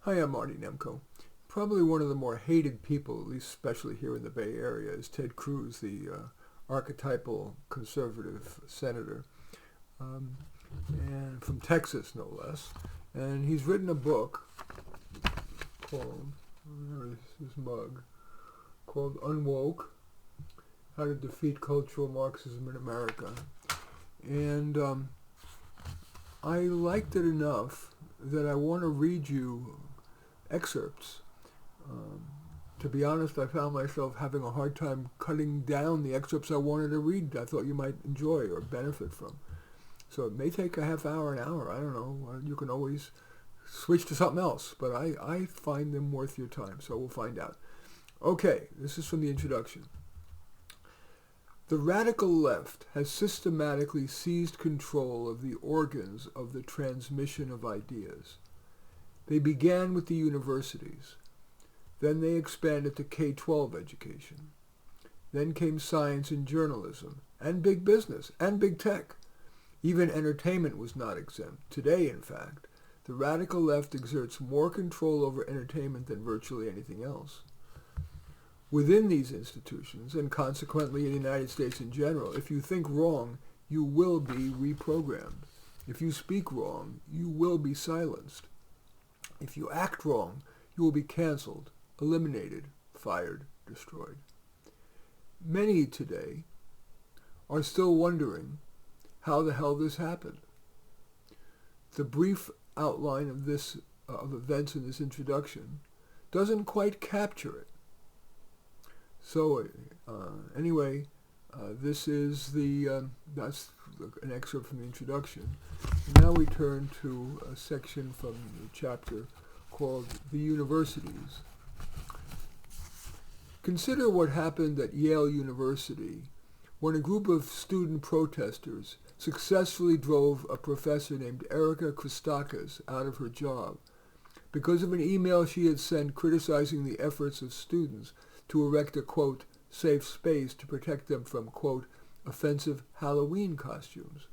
Hi, I'm Marty Nemko. Probably one of the more hated people, at least especially here in the Bay Area, is Ted Cruz, the archetypal conservative senator, um, and from Texas, no less. And he's written a book called, where is his mug, called Unwoke, How to Defeat Cultural Marxism in America. And I liked it enough that I want to read you excerpts. To be honest, I found myself having a hard time cutting down the excerpts I wanted to read I thought you might enjoy or benefit from. So it may take a half hour, an hour, I don't know. You can always switch to something else, but I find them worth your time, so we'll find out. Okay, this is from the introduction. The radical left has systematically seized control of the organs of the transmission of ideas. They began with the universities. Then they expanded to K-12 education. Then came science and journalism, and big business, and big tech. Even entertainment was not exempt. Today, in fact, the radical left exerts more control over entertainment than virtually anything else. Within these institutions, and consequently in the United States in general, if you think wrong, you will be reprogrammed. If you speak wrong, you will be silenced. If you act wrong, you will be canceled, eliminated, fired, destroyed. Many today are still wondering how the hell this happened. The brief outline of events in this introduction doesn't quite capture it. So anyway, this is that's an excerpt from the introduction. Now we turn to a section from the chapter called The Universities. Consider what happened at Yale University when a group of student protesters successfully drove a professor named Erica Christakis out of her job because of an email she had sent criticizing the efforts of students to erect a, quote, safe space to protect them from, quote, offensive Halloween costumes.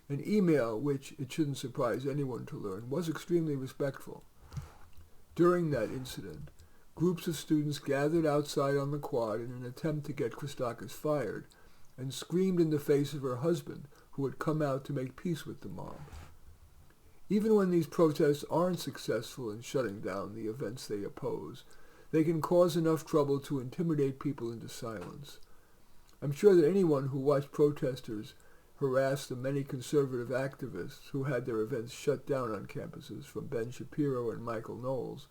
An email which, it shouldn't surprise anyone to learn, was extremely respectful. During that incident, groups of students gathered outside on the quad in an attempt to get Christakis fired and screamed in the face of her husband, who had come out to make peace with the mob. Even when these protests aren't successful in shutting down the events they oppose, they can cause enough trouble to intimidate people into silence. I'm sure that anyone who watched protesters harass the many conservative activists who had their events shut down on campuses, from Ben Shapiro and Michael Knowles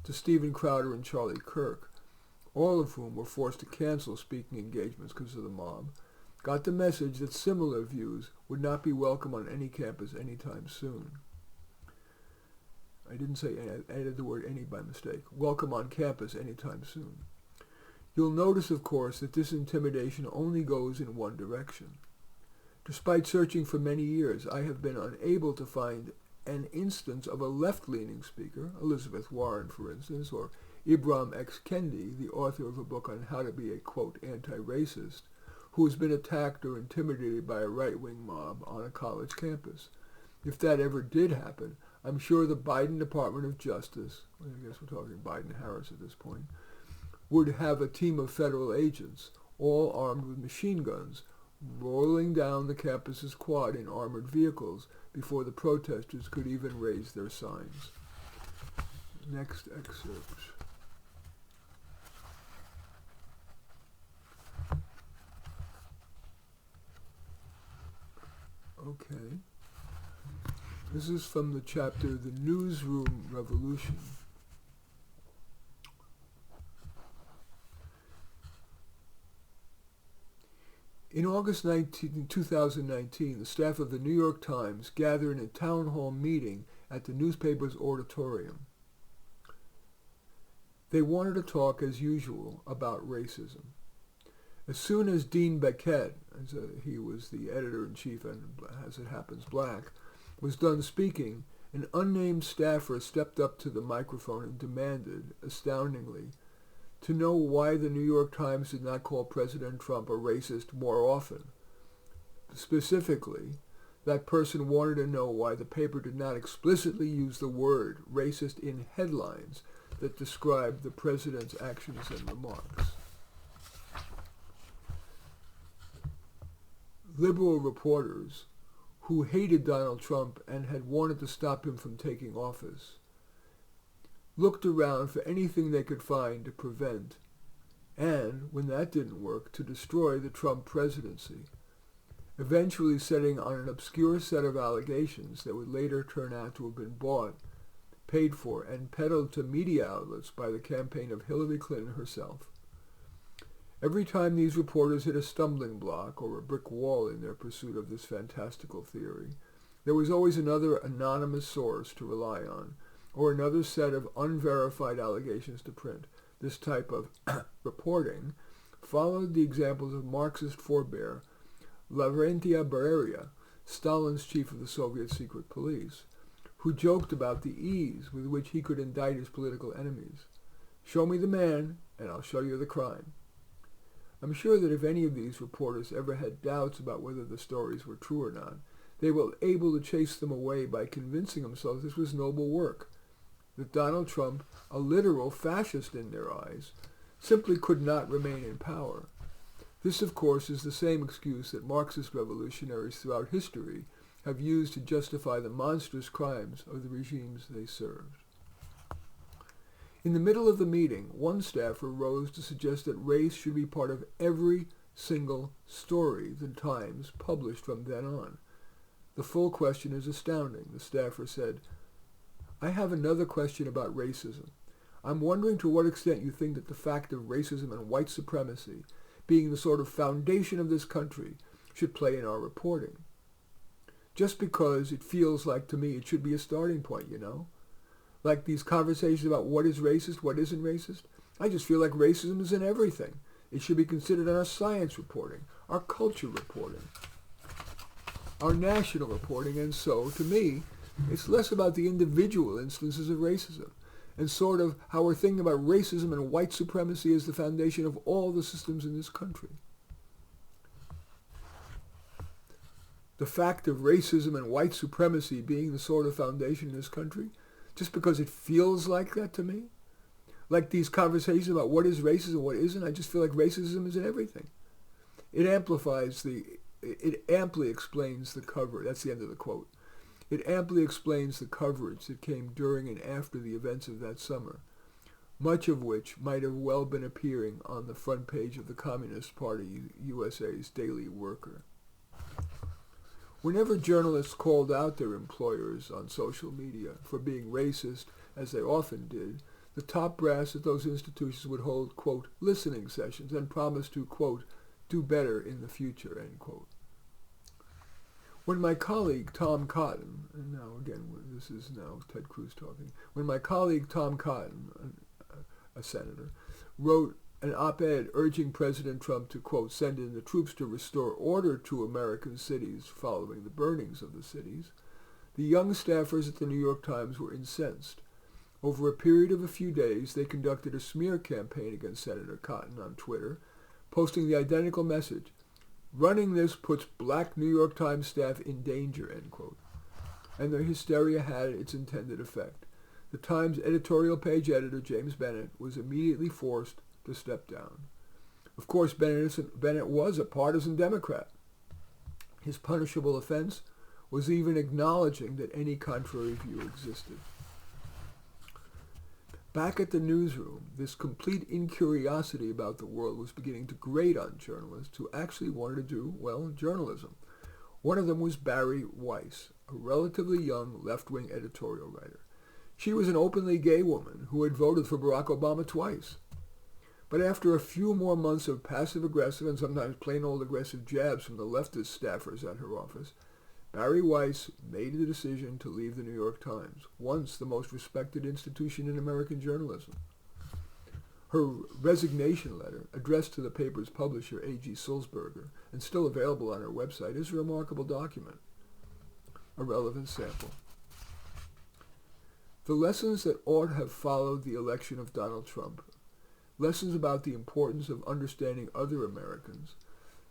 to Stephen Crowder and Charlie Kirk, all of whom were forced to cancel speaking engagements because of the mob, got the message that similar views would not be welcome on any campus anytime soon. I didn't say I added the word any by mistake. Welcome on campus anytime soon. You'll notice, of course, that this intimidation only goes in one direction. Despite searching for many years, I have been unable to find an instance of a left-leaning speaker, Elizabeth Warren, for instance, or Ibram X. Kendi, the author of a book on how to be a, quote, anti-racist, who has been attacked or intimidated by a right-wing mob on a college campus. If that ever did happen, I'm sure the Biden Department of Justice, I guess we're talking Biden-Harris at this point, would have a team of federal agents, all armed with machine guns, rolling down the campus's quad in armored vehicles before the protesters could even raise their signs. Next excerpt. Okay. This is from the chapter, The Newsroom Revolution. In August 2019, the staff of the New York Times gathered in a town hall meeting at the newspaper's auditorium. They wanted to talk, as usual, about racism. As soon as Dean Beckett, he was the editor-in-chief and, as it happens, black, was done speaking, an unnamed staffer stepped up to the microphone and demanded, astoundingly, to know why the New York Times did not call President Trump a racist more often. Specifically, That person wanted to know why the paper did not explicitly use the word racist in headlines that described the president's actions and remarks. Liberal reporters who hated Donald Trump and had wanted to stop him from taking office looked around for anything they could find to prevent, and, when that didn't work, to destroy the Trump presidency, eventually setting on an obscure set of allegations that would later turn out to have been bought, paid for, and peddled to media outlets by the campaign of Hillary Clinton herself. Every time these reporters hit a stumbling block or a brick wall in their pursuit of this fantastical theory, there was always another anonymous source to rely on, or another set of unverified allegations to print. This type of reporting followed the examples of Marxist forebear Lavrentiy Beria, Stalin's chief of the Soviet secret police, who joked about the ease with which he could indict his political enemies. Show me the man, and I'll show you the crime. I'm sure that if any of these reporters ever had doubts about whether the stories were true or not, they were able to chase them away by convincing themselves this was noble work, that Donald Trump, a literal fascist in their eyes, simply could not remain in power. This, of course, is the same excuse that Marxist revolutionaries throughout history have used to justify the monstrous crimes of the regimes they served. In the middle of the meeting, one staffer rose to suggest that race should be part of every single story the Times published from then on. The full question is astounding, the staffer said. I have another question about racism. I'm wondering to what extent you think that the fact of racism and white supremacy being the sort of foundation of this country should play in our reporting. Just because it feels like to me it should be a starting point, you know? Like these conversations about what is racist, what isn't racist. I just feel like racism is in everything. It should be considered in our science reporting, our culture reporting, our national reporting, and so, to me, it's less about the individual instances of racism and sort of how we're thinking about racism and white supremacy as the foundation of all the systems in this country. The fact of racism and white supremacy being the sort of foundation in this country, just because it feels like that to me, like these conversations about what is racism and what isn't, I just feel like racism is in everything. It amply explains the cover. That's the end of the quote. It amply explains the coverage that came during and after the events of that summer, much of which might have well been appearing on the front page of the Communist Party USA's Daily Worker. Whenever journalists called out their employers on social media for being racist, as they often did, the top brass at those institutions would hold, quote, listening sessions and promise to, quote, do better in the future, end quote. When my colleague Tom Cotton, and now again, this is now Ted Cruz talking, when my colleague Tom Cotton, a senator, wrote an op-ed urging President Trump to, quote, send in the troops to restore order to American cities following the burnings of the cities, the young staffers at the New York Times were incensed. Over a period of a few days, they conducted a smear campaign against Senator Cotton on Twitter, posting the identical message, running this puts black New York Times staff in danger, end quote. And their hysteria had its intended effect. The Times editorial page editor, James Bennett, was immediately forced to step down. Of course, Bennett was a partisan Democrat. His punishable offense was even acknowledging that any contrary view existed. Back at the newsroom, this complete incuriosity about the world was beginning to grate on journalists who actually wanted to do, well, journalism. One of them was Barry Weiss, a relatively young left-wing editorial writer. She was an openly gay woman who had voted for Barack Obama twice. But after a few more months of passive-aggressive and sometimes plain old aggressive jabs from the leftist staffers at her office, Barry Weiss made the decision to leave the New York Times, once the most respected institution in American journalism. Her resignation letter, addressed to the paper's publisher, A.G. Sulzberger, and still available on her website, is a remarkable document. A relevant sample. The lessons that ought to have followed the election of Donald Trump, lessons about the importance of understanding other Americans,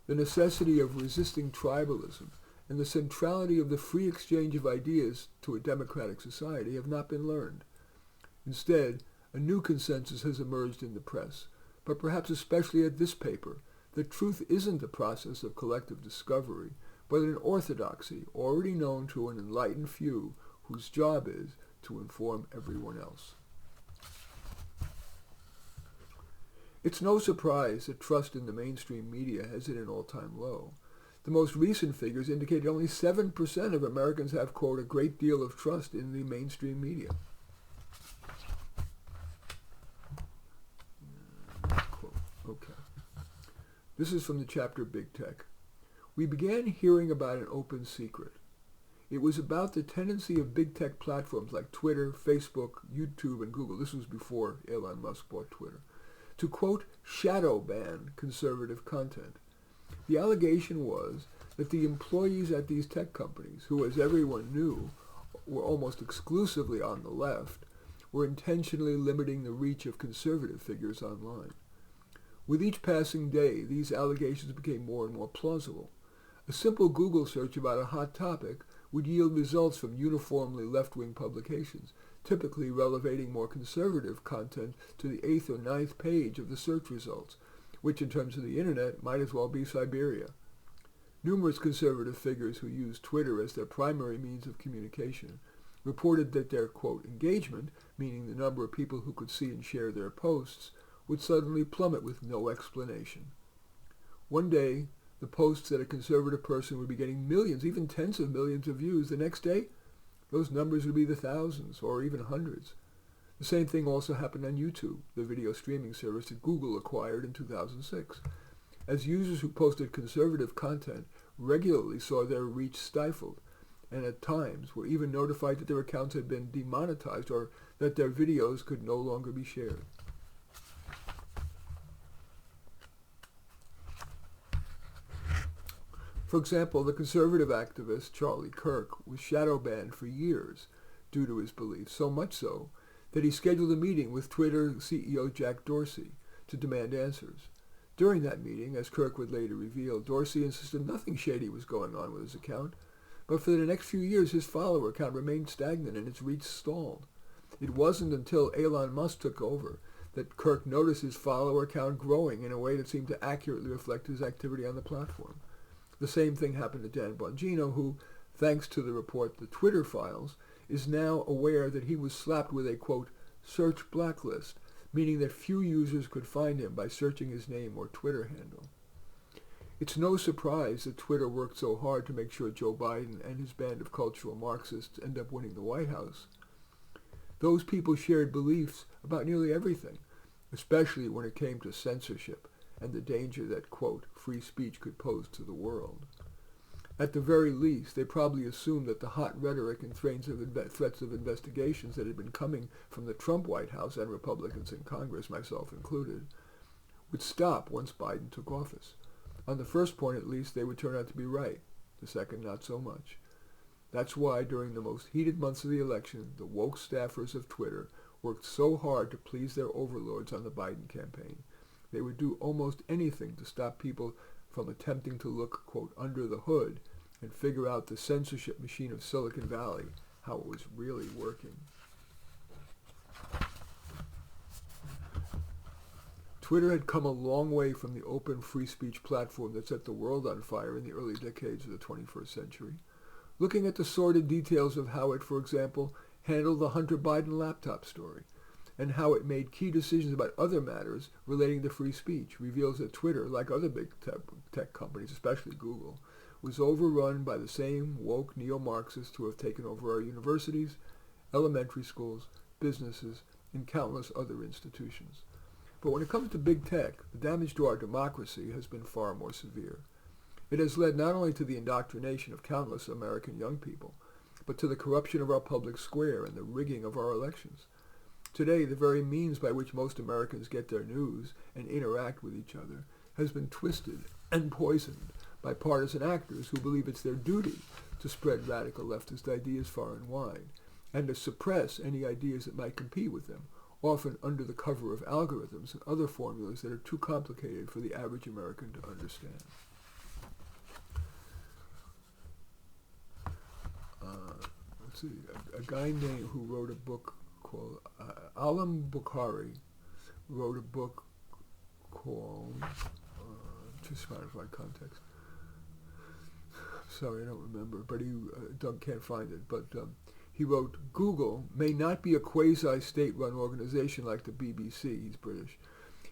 the necessity of resisting tribalism, and the centrality of the free exchange of ideas to a democratic society have not been learned. Instead, a new consensus has emerged in the press, but perhaps especially at this paper, that truth isn't a process of collective discovery, but an orthodoxy already known to an enlightened few whose job is to inform everyone else. It's no surprise that trust in the mainstream media has hit an all-time low. The most recent figures indicate only 7% of Americans have, quote, a great deal of trust in the mainstream media. Quote. Okay. This is from the chapter Big Tech. We began hearing about an open secret. It was about the tendency of big tech platforms like Twitter, Facebook, YouTube, and Google, this was before Elon Musk bought Twitter, to, quote, shadow ban conservative content. The allegation was that the employees at these tech companies, who, as everyone knew, were almost exclusively on the left, were intentionally limiting the reach of conservative figures online. With each passing day, these allegations became more and more plausible. A simple Google search about a hot topic would yield results from uniformly left-wing publications, typically relegating more conservative content to the 8th or 9th page of the search results, which in terms of the internet might as well be Siberia. Numerous conservative figures who use Twitter as their primary means of communication reported that their, quote, engagement, meaning the number of people who could see and share their posts, would suddenly plummet with no explanation. One day, the posts that a conservative person would be getting millions, even tens of millions of views. The next day, those numbers would be the thousands or even hundreds. The same thing also happened on YouTube, the video streaming service that Google acquired in 2006. As users who posted conservative content regularly saw their reach stifled, and at times were even notified that their accounts had been demonetized or that their videos could no longer be shared. For example, the conservative activist Charlie Kirk was shadow banned for years due to his beliefs, so much so that he scheduled a meeting with Twitter CEO Jack Dorsey to demand answers. During that meeting, as Kirk would later reveal, Dorsey insisted nothing shady was going on with his account, but for the next few years his follower count remained stagnant and its reach stalled. It wasn't until Elon Musk took over that Kirk noticed his follower count growing in a way that seemed to accurately reflect his activity on the platform. The same thing happened to Dan Bongino, who, thanks to the report The Twitter Files, is now aware that he was slapped with a, quote, search blacklist, meaning that few users could find him by searching his name or Twitter handle. It's no surprise that Twitter worked so hard to make sure Joe Biden and his band of cultural Marxists end up winning the White House. Those people shared beliefs about nearly everything, especially when it came to censorship and the danger that, quote, free speech could pose to the world. At the very least, they probably assumed that the hot rhetoric and threats of investigations that had been coming from the Trump White House and Republicans in Congress, myself included, would stop once Biden took office. On the first point, at least, they would turn out to be right. The second, not so much. That's why, during the most heated months of the election, the woke staffers of Twitter worked so hard to please their overlords on the Biden campaign. They would do almost anything to stop people from attempting to look, quote, under the hood and figure out the censorship machine of Silicon Valley, how it was really working. Twitter had come a long way from the open free speech platform that set the world on fire in the early decades of the 21st century. Looking at the sordid details of how it, for example, handled the Hunter Biden laptop story, and how it made key decisions about other matters relating to free speech, reveals that Twitter, like other big tech companies, especially Google, was overrun by the same woke neo-Marxists who have taken over our universities, elementary schools, businesses, and countless other institutions. But when it comes to big tech, the damage to our democracy has been far more severe. It has led not only to the indoctrination of countless American young people, but to the corruption of our public square and the rigging of our elections. Today, the very means by which most Americans get their news and interact with each other has been twisted and poisoned by partisan actors who believe it's their duty to spread radical leftist ideas far and wide, and to suppress any ideas that might compete with them, often under the cover of algorithms and other formulas that are too complicated for the average American to understand. see, a guy named who wrote a book called Alam Bukhari wrote a book called, just trying to find context. Sorry, I don't remember, but he can't find it. But he wrote, Google may not be a quasi-state-run organization like the BBC. He's British.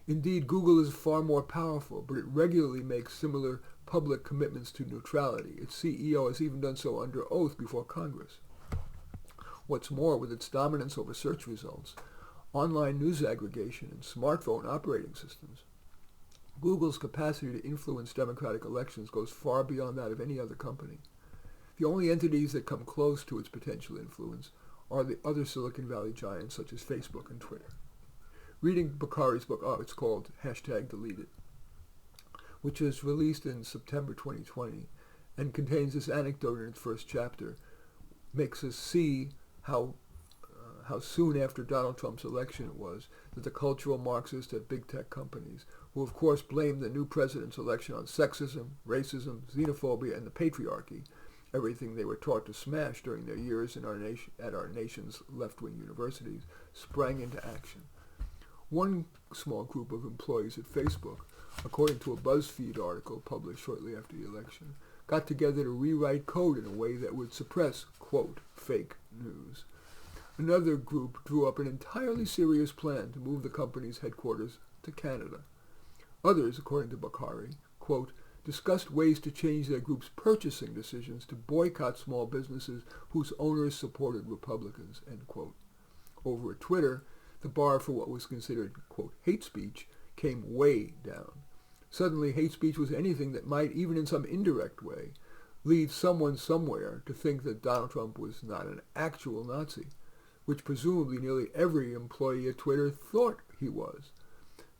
Indeed, Google is far more powerful, but it regularly makes similar public commitments to neutrality. Its CEO has even done so under oath before Congress. What's more, with its dominance over search results, online news aggregation, and smartphone operating systems, Google's capacity to influence democratic elections goes far beyond that of any other company. The only entities that come close to its potential influence are the other Silicon Valley giants such as Facebook and Twitter. Reading Bukhari's book, it's called #Deleted, which was released in September 2020 and contains this anecdote in its first chapter, makes us see how soon after Donald Trump's election it was that the cultural Marxists at big tech companies, who of course blamed the new president's election on sexism, racism, xenophobia, and the patriarchy, everything they were taught to smash during their years at our nation's left-wing universities, sprang into action. One small group of employees at Facebook, according to a BuzzFeed article published shortly after the election, got together to rewrite code in a way that would suppress, quote, fake news. Another group drew up an entirely serious plan to move the company's headquarters to Canada. Others, according to Bukhari, quote, discussed ways to change their group's purchasing decisions to boycott small businesses whose owners supported Republicans, end quote. Over at Twitter, the bar for what was considered, quote, hate speech came way down. Suddenly, hate speech was anything that might, even in some indirect way, lead someone somewhere to think that Donald Trump was not an actual Nazi, which presumably nearly every employee at Twitter thought he was.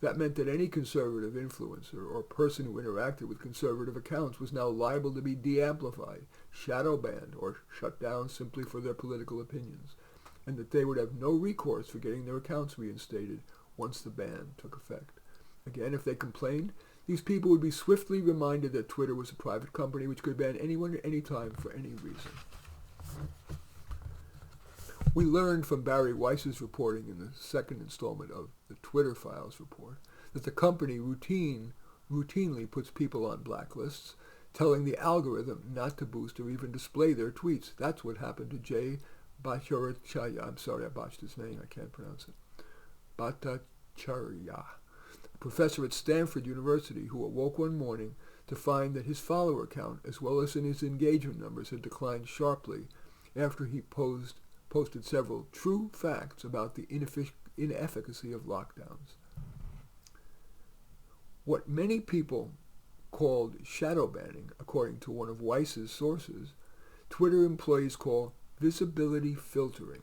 That meant that any conservative influencer or person who interacted with conservative accounts was now liable to be de-amplified, shadow banned, or shut down simply for their political opinions, and that they would have no recourse for getting their accounts reinstated once the ban took effect. Again, if they complained, these people would be swiftly reminded that Twitter was a private company which could ban anyone at any time for any reason. We learned from Barry Weiss's reporting in the second installment of the Twitter Files report that the company routinely puts people on blacklists, telling the algorithm not to boost or even display their tweets. That's what happened to Jay Bhattacharya. I'm sorry, I botched his name. I can't pronounce it. Bhattacharya, a professor at Stanford University who awoke one morning to find that his follower count, as well as in his engagement numbers, had declined sharply after he posted several true facts about the inefficacy of lockdowns. What many people called shadow banning, according to one of Weiss's sources, Twitter employees call visibility filtering.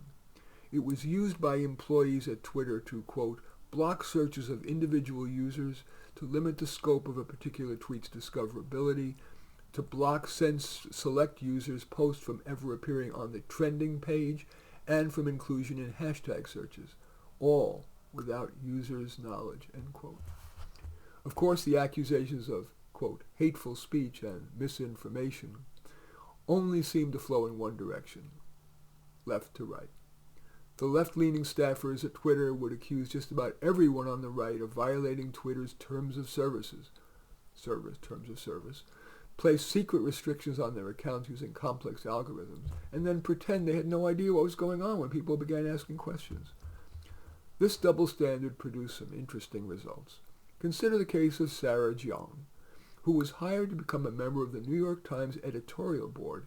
It was used by employees at Twitter to, quote, block searches of individual users, to limit the scope of a particular tweet's discoverability, to block select users' posts from ever appearing on the trending page, and from inclusion in hashtag searches, all without users' knowledge, end quote. Of course, the accusations of, quote, hateful speech and misinformation only seem to flow in one direction, left to right. The left-leaning staffers at Twitter would accuse just about everyone on the right of violating Twitter's terms of service, place secret restrictions on their accounts using complex algorithms, and then pretend they had no idea what was going on when people began asking questions. This double standard produced some interesting results. Consider the case of Sarah Jiang, who was hired to become a member of the New York Times editorial board.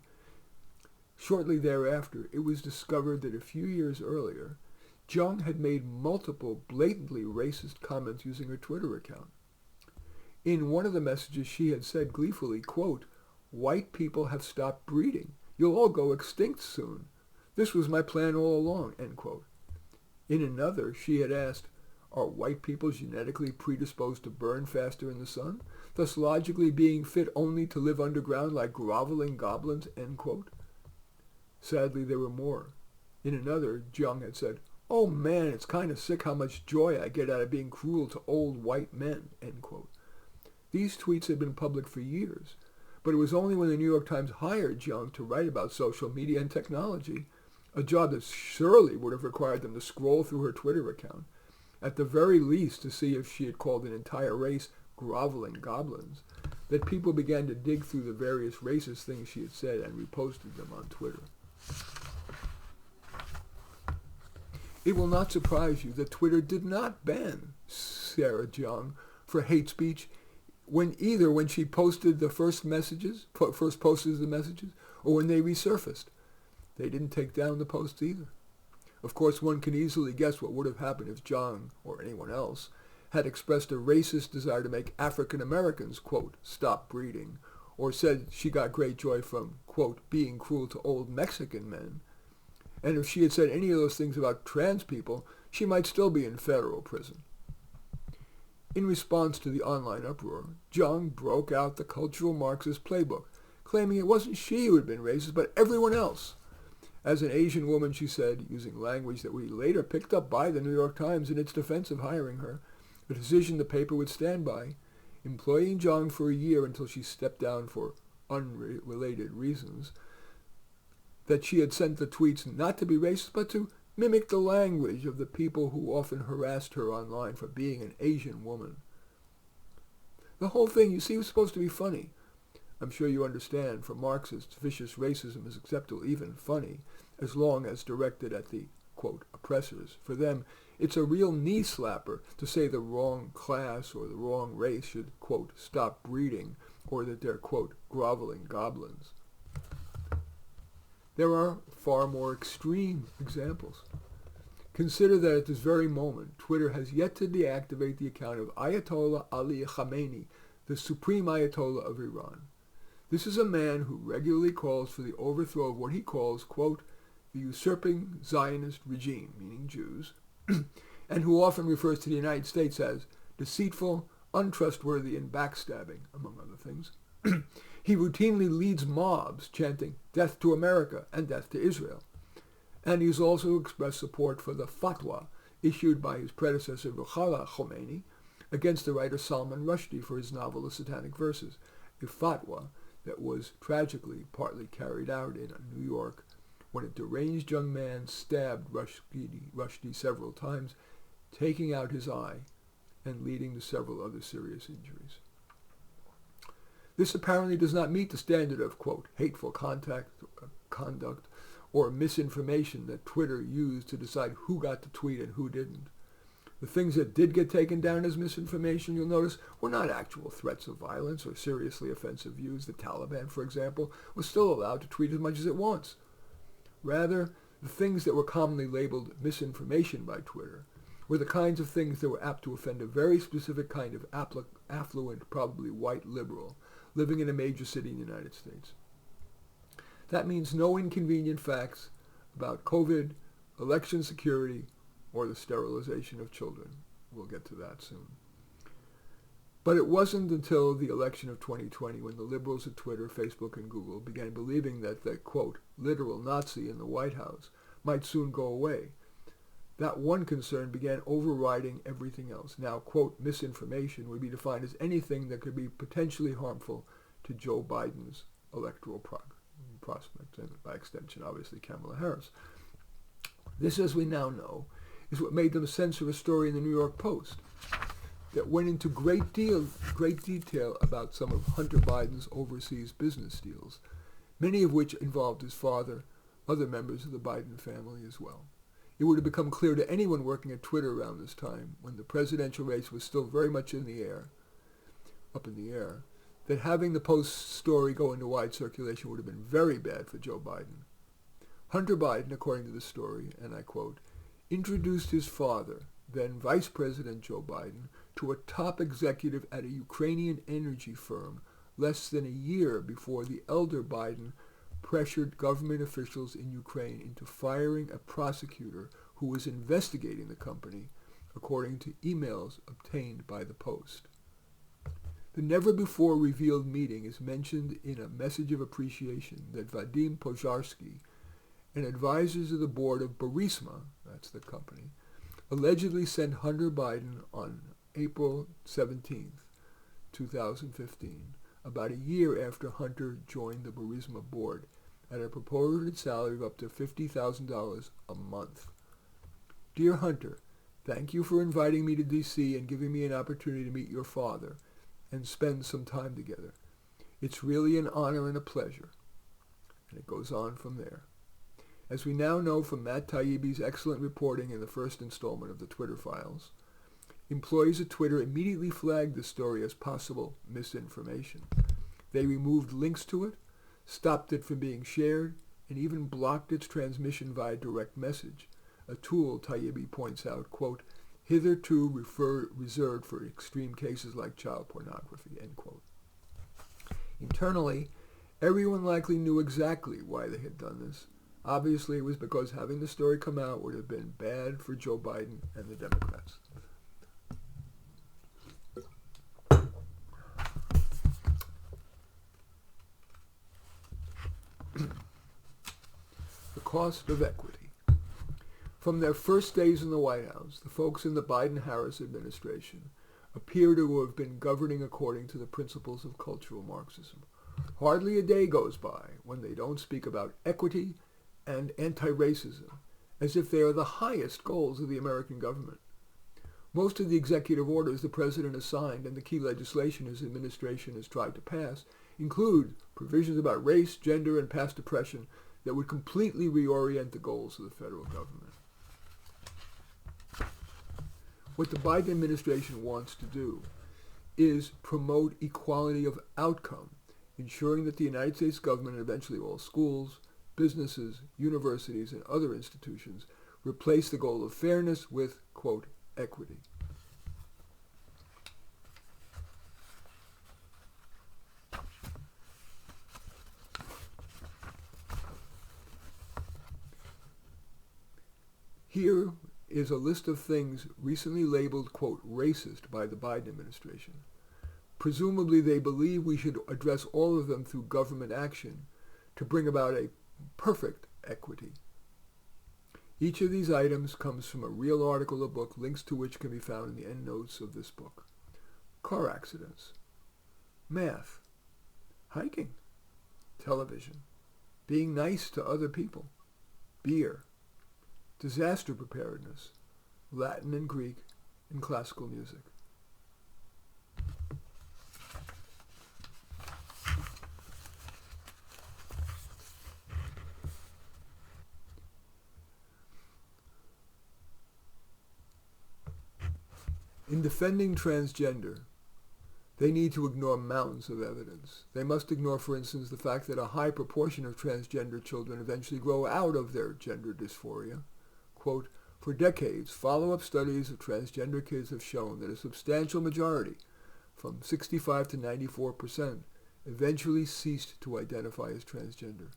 Shortly thereafter, it was discovered that a few years earlier, Jiang had made multiple blatantly racist comments using her Twitter account. In one of the messages, she had said gleefully, quote, white people have stopped breeding. You'll all go extinct soon. This was my plan all along, end quote. In another, she had asked, are white people genetically predisposed to burn faster in the sun, thus logically being fit only to live underground like groveling goblins, end quote? Sadly, there were more. In another, Jiang had said, oh man, it's kind of sick how much joy I get out of being cruel to old white men, end quote. These tweets had been public for years, but it was only when the New York Times hired Jiang to write about social media and technology a job that surely would have required them to scroll through her Twitter account, at the very least to see if she had called an entire race groveling goblins, that people began to dig through the various racist things she had said and reposted them on Twitter. It will not surprise you that Twitter did not ban Sarah Jeong for hate speech when she posted the first posted the messages, or when they resurfaced. They didn't take down the posts either. Of course, one can easily guess what would have happened if Jeong, or anyone else, had expressed a racist desire to make African Americans, quote, stop breeding, or said she got great joy from, quote, being cruel to old Mexican men. And if she had said any of those things about trans people, she might still be in federal prison. In response to the online uproar, Jeong broke out the cultural Marxist playbook, claiming it wasn't she who had been racist, but everyone else. As an Asian woman, she said, using language that we later picked up by the New York Times in its defense of hiring her, a decision the paper would stand by, employing Jeong for a year until she stepped down for unrelated reasons, that she had sent the tweets not to be racist, but to mimic the language of the people who often harassed her online for being an Asian woman. The whole thing, you see, was supposed to be funny. I'm sure you understand, for Marxists, vicious racism is acceptable, even funny, as long as directed at the, quote, oppressors. For them, it's a real knee-slapper to say the wrong class or the wrong race should, quote, stop breeding, or that they're, quote, groveling goblins. There are far more extreme examples. Consider that at this very moment, Twitter has yet to deactivate the account of Ayatollah Ali Khamenei, the supreme Ayatollah of Iran. This is a man who regularly calls for the overthrow of what he calls, quote, the usurping Zionist regime, meaning Jews, and who often refers to the United States as deceitful, untrustworthy, and backstabbing, among other things. He routinely leads mobs chanting, death to America and death to Israel. And he's also expressed support for the fatwa issued by his predecessor Ruhollah Khomeini against the writer Salman Rushdie for his novel The Satanic Verses, a fatwa that was tragically partly carried out in New York when a deranged young man stabbed Rushdie several times, taking out his eye and leading to several other serious injuries. This apparently does not meet the standard of, quote, hateful conduct or misinformation that Twitter used to decide who got to tweet and who didn't. The things that did get taken down as misinformation, you'll notice, were not actual threats of violence or seriously offensive views. The Taliban, for example, was still allowed to tweet as much as it wants. Rather, the things that were commonly labeled misinformation by Twitter were the kinds of things that were apt to offend a very specific kind of affluent, probably white liberal, living in a major city in the United States. That means no inconvenient facts about COVID, election security, or the sterilization of children. We'll get to that soon. But it wasn't until the election of 2020 when the liberals at Twitter, Facebook, and Google began believing that the, quote, literal Nazi in the White House might soon go away. That one concern began overriding everything else. Now, quote, misinformation would be defined as anything that could be potentially harmful to Joe Biden's electoral prospects, and by extension, obviously, Kamala Harris. This, as we now know, is what made them censor a story in the New York Post that went into great detail about some of Hunter Biden's overseas business deals, many of which involved his father, other members of the Biden family as well. It would have become clear to anyone working at Twitter around this time, when the presidential race was still very much up in the air, that having the Post story go into wide circulation would have been very bad for Joe Biden. Hunter Biden, according to the story, and I quote, introduced his father, then Vice President Joe Biden, to a top executive at a Ukrainian energy firm less than a year before the elder Biden pressured government officials in Ukraine into firing a prosecutor who was investigating the company, according to emails obtained by the Post. The never-before-revealed meeting is mentioned in a message of appreciation that Vadim Pozharsky and advisors of the board of Burisma, that's the company, allegedly sent Hunter Biden on April 17th, 2015, about a year after Hunter joined the Burisma board, at a purported salary of up to $50,000 a month. Dear Hunter, thank you for inviting me to D.C. and giving me an opportunity to meet your father and spend some time together. It's really an honor and a pleasure. And it goes on from there. As we now know from Matt Taibbi's excellent reporting in the first installment of the Twitter Files, employees at Twitter immediately flagged the story as possible misinformation. They removed links to it, stopped it from being shared, and even blocked its transmission via direct message, a tool, Taibbi points out, quote, hitherto reserved for extreme cases like child pornography, end quote. Internally, everyone likely knew exactly why they had done this. Obviously, it was because having the story come out would have been bad for Joe Biden and the Democrats. The cost of equity. From their first days in the White House, the folks in the Biden-Harris administration appear to have been governing according to the principles of cultural Marxism. Hardly a day goes by when they don't speak about equity and anti-racism as if they are the highest goals of the American government. Most of the executive orders the president has signed and the key legislation his administration has tried to pass include provisions about race, gender, and past oppression that would completely reorient the goals of the federal government. What the Biden administration wants to do is promote equality of outcome, ensuring that the United States government and eventually all schools, businesses, universities, and other institutions replace the goal of fairness with, quote, equity. Here is a list of things recently labeled, quote, racist by the Biden administration. Presumably they believe we should address all of them through government action to bring about a perfect equity. Each of these items comes from a real article or book, links to which can be found in the endnotes of this book. Car accidents, math, hiking, television, being nice to other people, beer, disaster preparedness, Latin and Greek, and classical music. In defending transgender, they need to ignore mountains of evidence. They must ignore, for instance, the fact that a high proportion of transgender children eventually grow out of their gender dysphoria. Quote, for decades, follow-up studies of transgender kids have shown that a substantial majority, from 65 to 94%, eventually ceased to identify as transgender.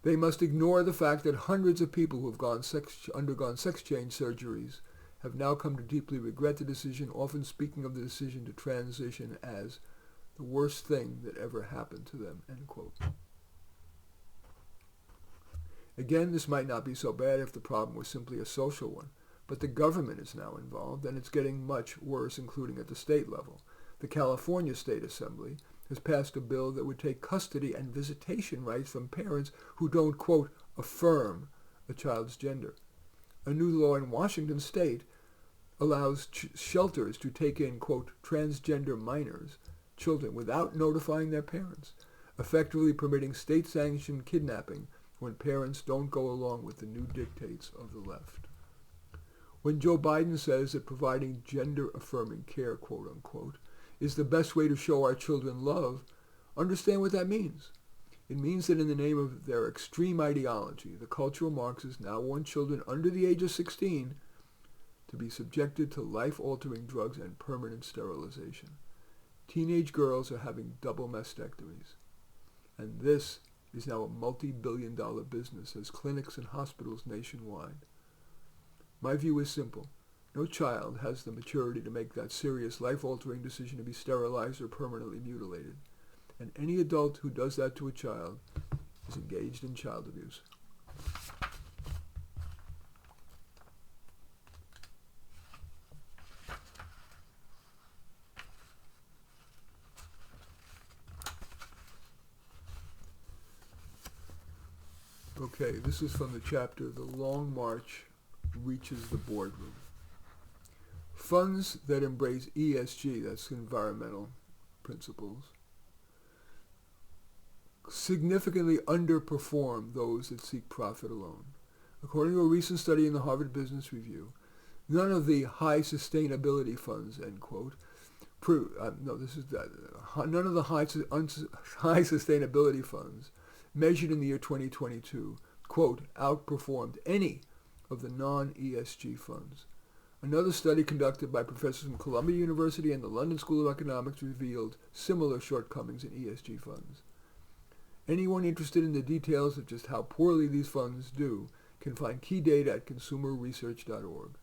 They must ignore the fact that hundreds of people who have undergone sex change surgeries have now come to deeply regret the decision, often speaking of the decision to transition as the worst thing that ever happened to them, end quote. Again, this might not be so bad if the problem was simply a social one, but the government is now involved, and it's getting much worse, including at the state level. The California State Assembly has passed a bill that would take custody and visitation rights from parents who don't, quote, affirm a child's gender. A new law in Washington state allows shelters to take in, quote, transgender minors, children, without notifying their parents, effectively permitting state-sanctioned kidnapping when parents don't go along with the new dictates of the left. When Joe Biden says that providing gender-affirming care, quote unquote, is the best way to show our children love, understand what that means. It means that in the name of their extreme ideology, the cultural Marxists now want children under the age of 16 to be subjected to life-altering drugs and permanent sterilization. Teenage girls are having double mastectomies. And this is now a multi-billion-dollar business as clinics and hospitals nationwide. My view is simple. No child has the maturity to make that serious life-altering decision to be sterilized or permanently mutilated. And any adult who does that to a child is engaged in child abuse. Okay, this is from the chapter The Long March Reaches the Boardroom. Funds that embrace ESG, that's environmental principles, significantly underperform those that seek profit alone. According to a recent study in the Harvard Business Review, none of the high sustainability funds, end quote, none of the high sustainability funds measured in the year 2022, quote, outperformed any of the non-ESG funds. Another study conducted by professors from Columbia University and the London School of Economics revealed similar shortcomings in ESG funds. Anyone interested in the details of just how poorly these funds do can find key data at consumerresearch.org.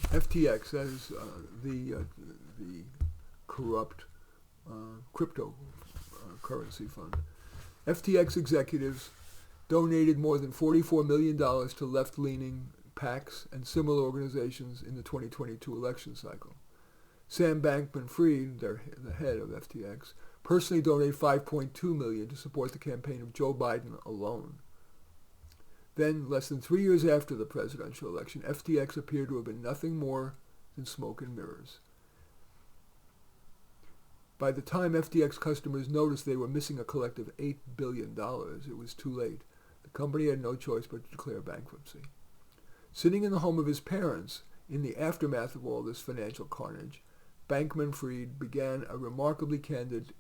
FTX, that is the corrupt cryptocurrency fund. FTX executives donated more than $44 million to left-leaning PACs and similar organizations in the 2022 election cycle. Sam Bankman-Fried, the head of FTX, personally donated $5.2 million to support the campaign of Joe Biden alone. Then, less than 3 years after the presidential election, FTX appeared to have been nothing more than smoke and mirrors. By the time FTX customers noticed they were missing a collective $8 billion, it was too late. The company had no choice but to declare bankruptcy. Sitting in the home of his parents, in the aftermath of all this financial carnage, Bankman-Fried began a remarkably candid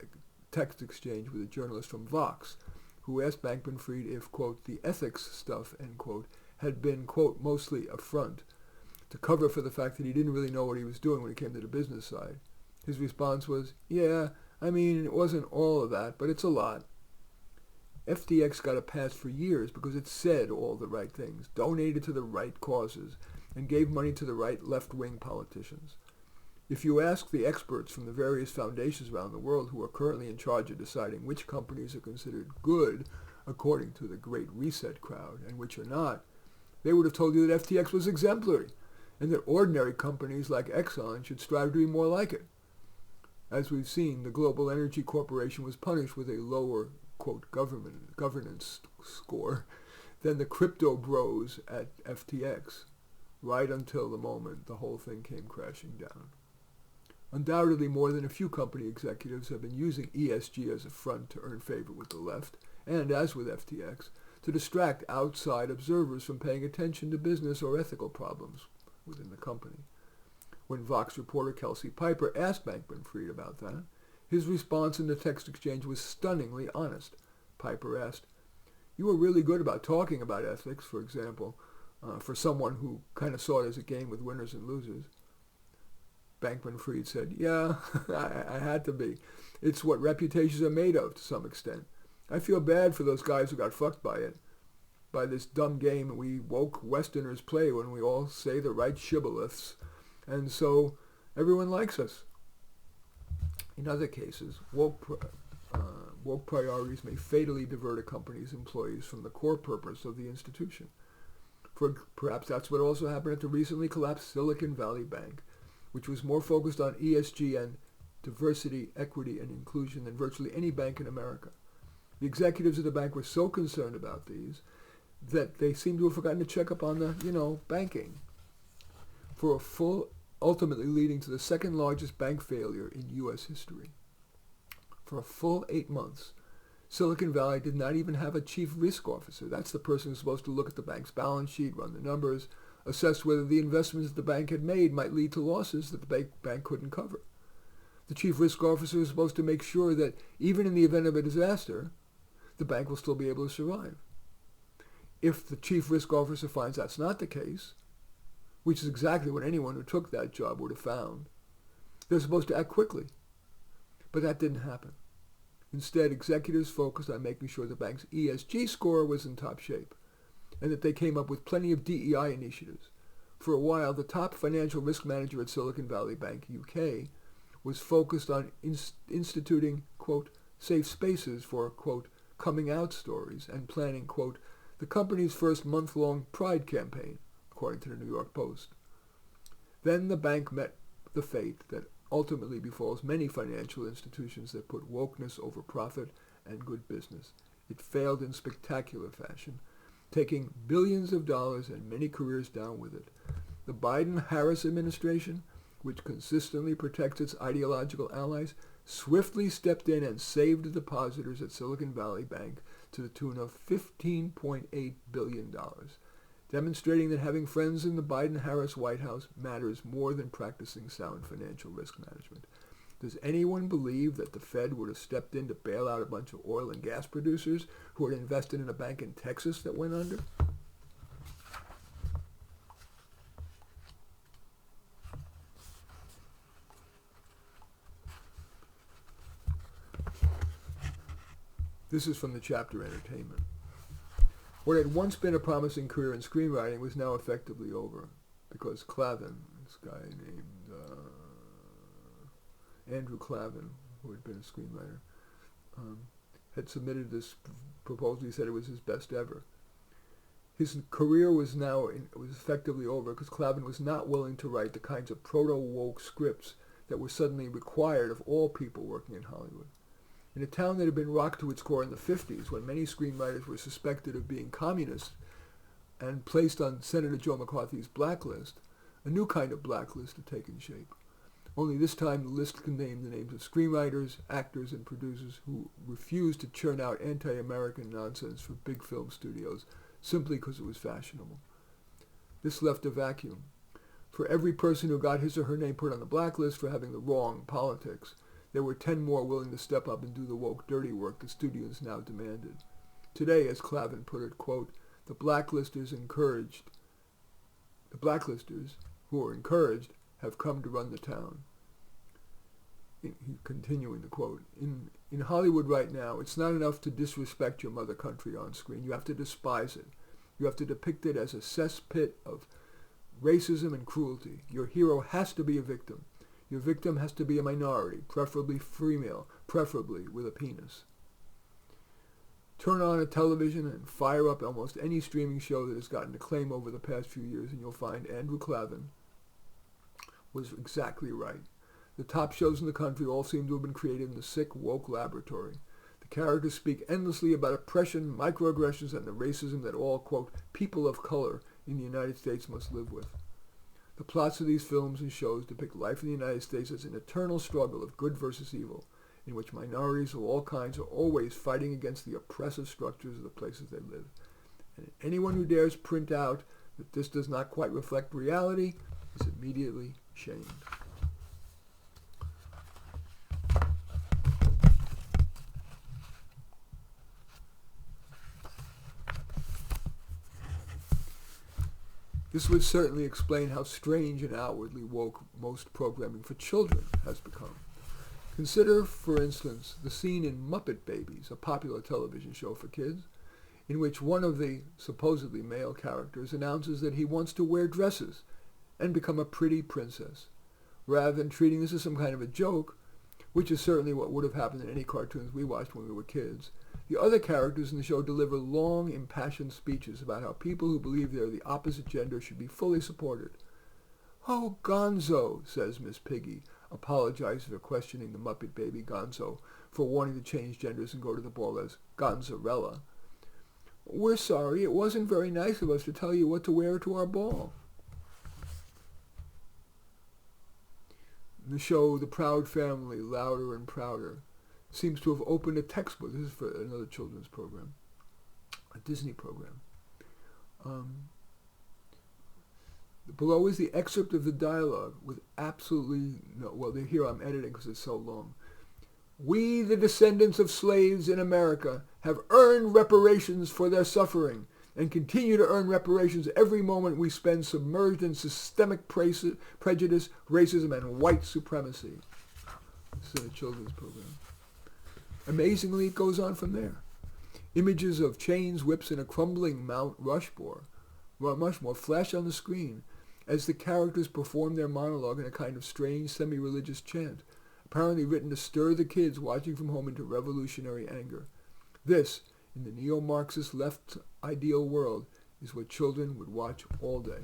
text exchange with a journalist from Vox, who asked Bankman-Fried if, quote, the ethics stuff, end quote, had been, quote, mostly a front, to cover for the fact that he didn't really know what he was doing when it came to the business side. His response was, yeah, I mean, it wasn't all of that, but it's a lot. FTX got a pass for years because it said all the right things, donated to the right causes, and gave money to the right left-wing politicians. If you ask the experts from the various foundations around the world who are currently in charge of deciding which companies are considered good according to the Great Reset crowd and which are not, they would have told you that FTX was exemplary and that ordinary companies like Exxon should strive to be more like it. As we've seen, the Global Energy Corporation was punished with a lower, quote, governance score than the crypto bros at FTX, right until the moment the whole thing came crashing down. Undoubtedly, more than a few company executives have been using ESG as a front to earn favor with the left, and, as with FTX, to distract outside observers from paying attention to business or ethical problems within the company. When Vox reporter Kelsey Piper asked Bankman-Fried about that, his response in the text exchange was stunningly honest. Piper asked, "You were really good about talking about ethics, for example, for someone who kind of saw it as a game with winners and losers." Bankman-Fried said, yeah, I had to be. It's what reputations are made of to some extent. I feel bad for those guys who got fucked by it, by this dumb game we woke Westerners play when we all say the right shibboleths, and so everyone likes us. In other cases, woke priorities may fatally divert a company's employees from the core purpose of the institution. Perhaps that's what also happened at the recently collapsed Silicon Valley Bank, which was more focused on ESG and diversity, equity, and inclusion than virtually any bank in America. The executives of the bank were so concerned about these that they seem to have forgotten to check up on the, banking. Ultimately leading to the second largest bank failure in U.S. history. For a full 8 months, Silicon Valley did not even have a chief risk officer. That's the person who's supposed to look at the bank's balance sheet, run the numbers, assess whether the investments the bank had made might lead to losses that the bank couldn't cover. The chief risk officer is supposed to make sure that even in the event of a disaster, the bank will still be able to survive. If the chief risk officer finds that's not the case, which is exactly what anyone who took that job would have found, they're supposed to act quickly. But that didn't happen. Instead, executives focused on making sure the bank's ESG score was in top shape, and that they came up with plenty of DEI initiatives. For a while, the top financial risk manager at Silicon Valley Bank, UK, was focused on instituting, quote, safe spaces for, quote, coming out stories and planning, quote, the company's first month-long Pride campaign, according to the New York Post. Then the bank met the fate that ultimately befalls many financial institutions that put wokeness over profit and good business. It failed in spectacular fashion, taking billions of dollars and many careers down with it. The Biden-Harris administration, which consistently protects its ideological allies, swiftly stepped in and saved the depositors at Silicon Valley Bank to the tune of $15.8 billion, demonstrating that having friends in the Biden-Harris White House matters more than practicing sound financial risk management. Does anyone believe that the Fed would have stepped in to bail out a bunch of oil and gas producers who had invested in a bank in Texas that went under? This is from the chapter Entertainment. What had once been a promising career in screenwriting was now effectively over, because Clavin, this guy named Andrew Clavin, who had been a screenwriter, had submitted this proposal. He said it was his best ever. His career was effectively over because Clavin was not willing to write the kinds of proto-woke scripts that were suddenly required of all people working in Hollywood. In a town that had been rocked to its core in the 50s, when many screenwriters were suspected of being communists and placed on Senator Joe McCarthy's blacklist, a new kind of blacklist had taken shape. Only this time the list contained the names of screenwriters, actors, and producers who refused to churn out anti-American nonsense for big film studios simply because it was fashionable. This left a vacuum. For every person who got his or her name put on the blacklist for having the wrong politics, there were 10 more willing to step up and do the woke dirty work the studios now demanded. Today, as Clavin put it, quote, the blacklisters who are encouraged have come to run the town. Continuing the quote, in Hollywood right now, it's not enough to disrespect your mother country on screen. You have to despise it. You have to depict it as a cesspit of racism and cruelty. Your hero has to be a victim. Your victim has to be a minority, preferably female, preferably with a penis. Turn on a television and fire up almost any streaming show that has gotten acclaim over the past few years, and you'll find Andrew Clavin was exactly right. The top shows in the country all seem to have been created in the sick, woke laboratory. The characters speak endlessly about oppression, microaggressions, and the racism that all, quote, people of color in the United States must live with. The plots of these films and shows depict life in the United States as an eternal struggle of good versus evil, in which minorities of all kinds are always fighting against the oppressive structures of the places they live. And anyone who dares print out that this does not quite reflect reality is immediately shamed. This would certainly explain how strange and outwardly woke most programming for children has become. Consider, for instance, the scene in Muppet Babies, a popular television show for kids, in which one of the supposedly male characters announces that he wants to wear dresses and become a pretty princess. Rather than treating this as some kind of a joke, which is certainly what would have happened in any cartoons we watched when we were kids, the other characters in the show deliver long, impassioned speeches about how people who believe they're the opposite gender should be fully supported. "Oh, Gonzo," says Miss Piggy, apologizing for questioning the Muppet baby Gonzo for wanting to change genders and go to the ball as Gonzarella. "We're sorry, it wasn't very nice of us to tell you what to wear to our ball." In the show, the proud family, louder and prouder, seems to have opened a textbook. This is for another children's program, a Disney program. Below is the excerpt of the dialogue with absolutely no, well, here I'm editing because it's so long. "We, the descendants of slaves in America, have earned reparations for their suffering and continue to earn reparations every moment we spend submerged in systemic prejudice, racism, and white supremacy." This is in a children's program. Amazingly, it goes on from there. Images of chains, whips, and a crumbling Mount Rushmore flash on the screen as the characters perform their monologue in a kind of strange, semi-religious chant, apparently written to stir the kids watching from home into revolutionary anger. This, in the neo-Marxist left ideal world is what children would watch all day.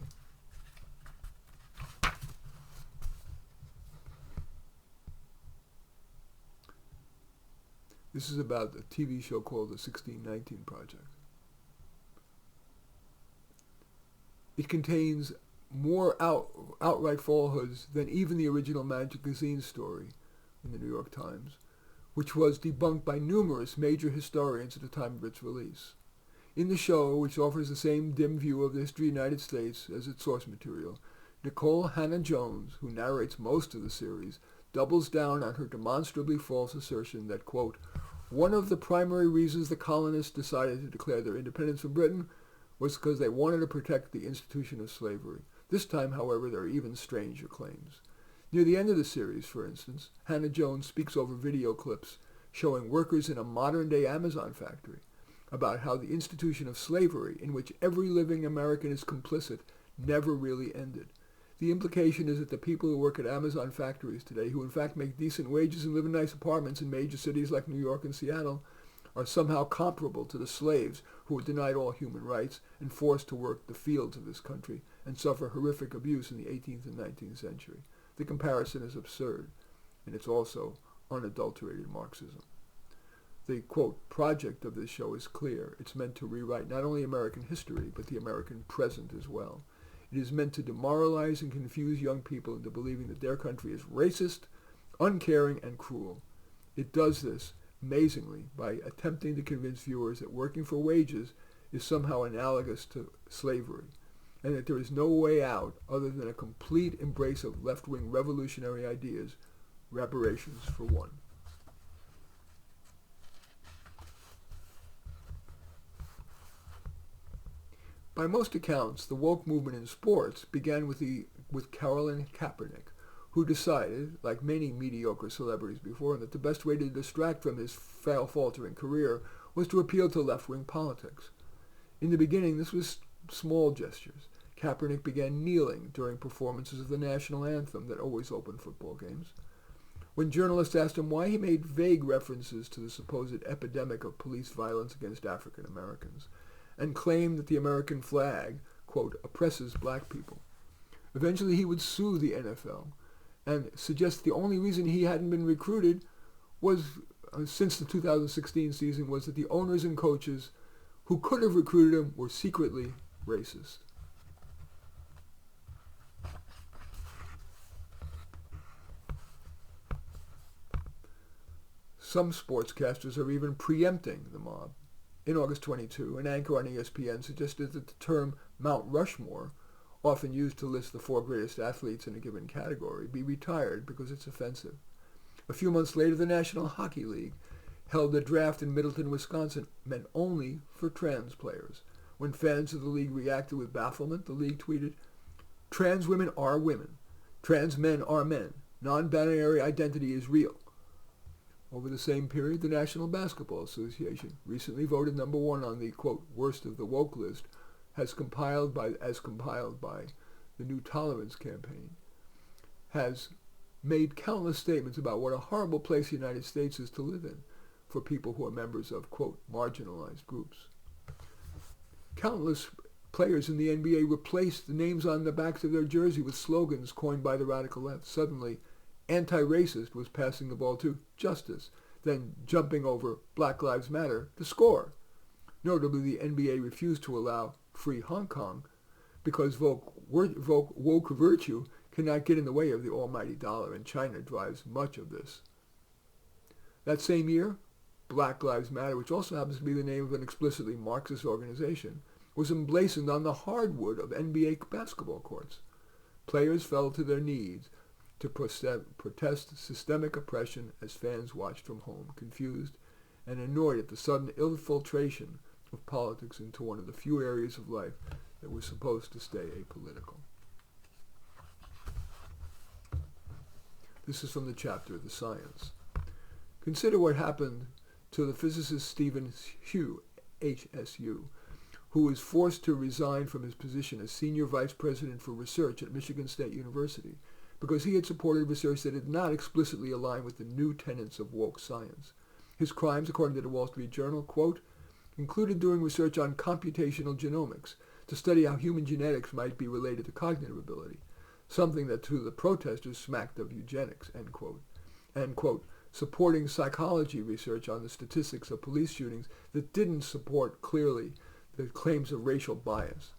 This is about a TV show called The 1619 Project. It contains more outright falsehoods than even the original magazine story in the New York Times, which was debunked by numerous major historians at the time of its release. In the show, which offers the same dim view of the history of the United States as its source material, Nicole Hannah-Jones, who narrates most of the series, doubles down on her demonstrably false assertion that, quote, one of the primary reasons the colonists decided to declare their independence from Britain was because they wanted to protect the institution of slavery. This time, however, there are even stranger claims. Near the end of the series, for instance, Hannah-Jones speaks over video clips showing workers in a modern-day Amazon factory about how the institution of slavery, in which every living American is complicit, never really ended. The implication is that the people who work at Amazon factories today, who in fact make decent wages and live in nice apartments in major cities like New York and Seattle, are somehow comparable to the slaves who were denied all human rights and forced to work the fields of this country and suffer horrific abuse in the 18th and 19th century. The comparison is absurd, and it's also unadulterated Marxism. The, quote, project of this show is clear. It's meant to rewrite not only American history, but the American present as well. It is meant to demoralize and confuse young people into believing that their country is racist, uncaring, and cruel. It does this, amazingly, by attempting to convince viewers that working for wages is somehow analogous to slavery, and that there is no way out other than a complete embrace of left-wing revolutionary ideas, reparations for one. By most accounts, the woke movement in sports began with Colin Kaepernick, who decided, like many mediocre celebrities before him, that the best way to distract from his faltering career was to appeal to left-wing politics. In the beginning, this was small gestures. Kaepernick began kneeling during performances of the national anthem that always opened football games. When journalists asked him why he made vague references to the supposed epidemic of police violence against African Americans, and claimed that the American flag, quote, oppresses black people. Eventually he would sue the NFL and suggest the only reason he hadn't been recruited was, since the 2016 season, was that the owners and coaches who could have recruited him were secretly racist. Some sportscasters are even preempting the mob. In August 22, an anchor on ESPN suggested that the term Mount Rushmore, often used to list the 4 greatest athletes in a given category, be retired because it's offensive. A few months later, the National Hockey League held a draft in Middleton, Wisconsin, meant only for trans players. When fans of the league reacted with bafflement, the league tweeted, "Trans women are women. Trans men are men. Non-binary identity is real." Over the same period, the National Basketball Association, recently voted number 1 on the, quote, worst of the woke list, as compiled by the New Tolerance campaign, has made countless statements about what a horrible place the United States is to live in for people who are members of, quote, marginalized groups. Countless players in the NBA replaced the names on the backs of their jersey with slogans coined by the radical left. Suddenly, anti-racist was passing the ball to justice, then jumping over Black Lives Matter to score. Notably, the NBA refused to allow Free Hong Kong because woke virtue cannot get in the way of the almighty dollar, and China drives much of this. That same year, Black Lives Matter, which also happens to be the name of an explicitly Marxist organization, was emblazoned on the hardwood of NBA basketball courts. Players fell to their knees to protest systemic oppression as fans watched from home, confused and annoyed at the sudden infiltration of politics into one of the few areas of life that was supposed to stay apolitical. This is from the chapter, The Science. Consider what happened to the physicist Stephen Hsu, HSU, who was forced to resign from his position as senior vice president for research at Michigan State University because he had supported research that did not explicitly align with the new tenets of woke science. His crimes, according to the Wall Street Journal, quote, included doing research on computational genomics to study how human genetics might be related to cognitive ability, something that to the protesters smacked of eugenics, end quote. And, quote, supporting psychology research on the statistics of police shootings that didn't support clearly the claims of racial bias.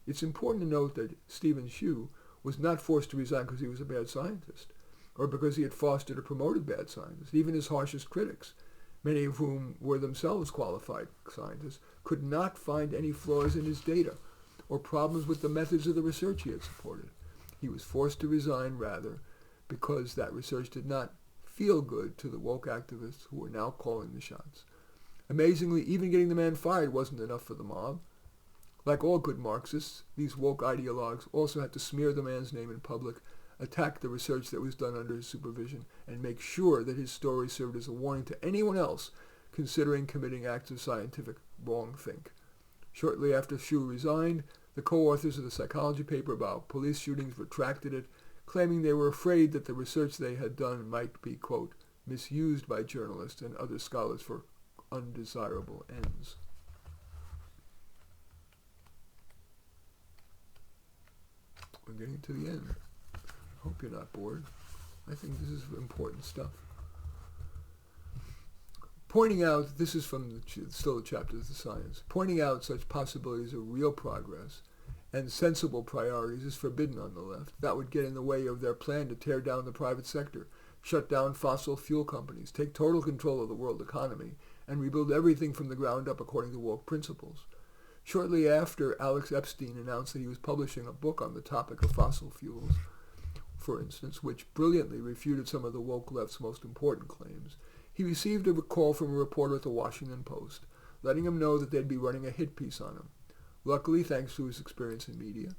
It's important to note that Stephen Hsu was not forced to resign because he was a bad scientist, or because he had fostered or promoted bad scientists. Even his harshest critics, many of whom were themselves qualified scientists, could not find any flaws in his data or problems with the methods of the research he had supported. He was forced to resign, rather, because that research did not feel good to the woke activists who were now calling the shots. Amazingly, even getting the man fired wasn't enough for the mob. Like all good Marxists, these woke ideologues also had to smear the man's name in public, attack the research that was done under his supervision, and make sure that his story served as a warning to anyone else considering committing acts of scientific wrongthink. Shortly after Hsu resigned, the co-authors of the psychology paper about police shootings retracted it, claiming they were afraid that the research they had done might be, quote, misused by journalists and other scholars for undesirable ends. We're getting to the end. Hope you're not bored. I think this is important stuff. Pointing out, this is from still the chapter of the science, pointing out such possibilities of real progress and sensible priorities is forbidden on the left. That would get in the way of their plan to tear down the private sector, shut down fossil fuel companies, take total control of the world economy, and rebuild everything from the ground up according to woke principles. Shortly after Alex Epstein announced that he was publishing a book on the topic of fossil fuels, for instance, which brilliantly refuted some of the woke left's most important claims, he received a call from a reporter at the Washington Post, letting him know that they'd be running a hit piece on him. Luckily, thanks to his experience in media,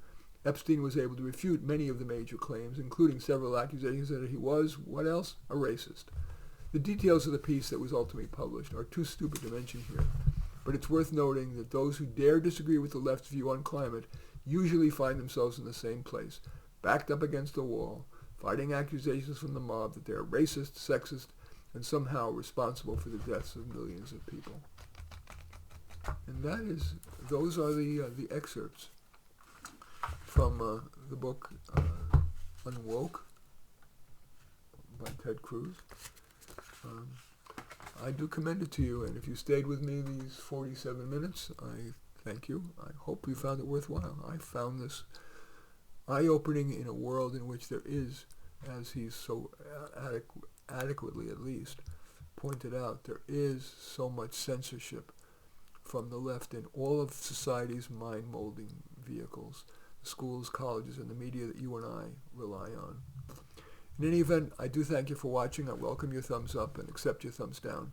Epstein was able to refute many of the major claims, including several accusations that he was, what else? A racist. The details of the piece that was ultimately published are too stupid to mention here, but it's worth noting that those who dare disagree with the left's view on climate usually find themselves in the same place, backed up against a wall, fighting accusations from the mob that they are racist, sexist, and somehow responsible for the deaths of millions of people. And those are the excerpts from the book Unwoke by Ted Cruz. I do commend it to you, and if you stayed with me these 47 minutes, I thank you. I hope you found it worthwhile. I found this eye-opening in a world in which there is, as he's so adequately at least pointed out, there is so much censorship from the left in all of society's mind-molding vehicles, the schools, colleges, and the media that you and I rely on. In any event, I do thank you for watching. I welcome your thumbs up and accept your thumbs down.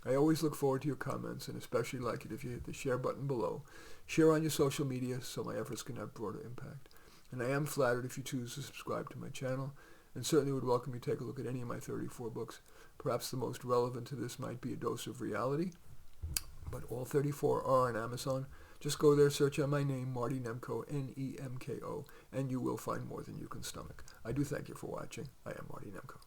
I always look forward to your comments, and especially like it if you hit the share button below. Share on your social media so my efforts can have broader impact. And I am flattered if you choose to subscribe to my channel, and certainly would welcome you to take a look at any of my 34 books. Perhaps the most relevant to this might be A Dose of Reality, but all 34 are on Amazon. Just go there, search on my name, Marty Nemko, Nemko, and you will find more than you can stomach. I do thank you for watching. I am Marty Nemko.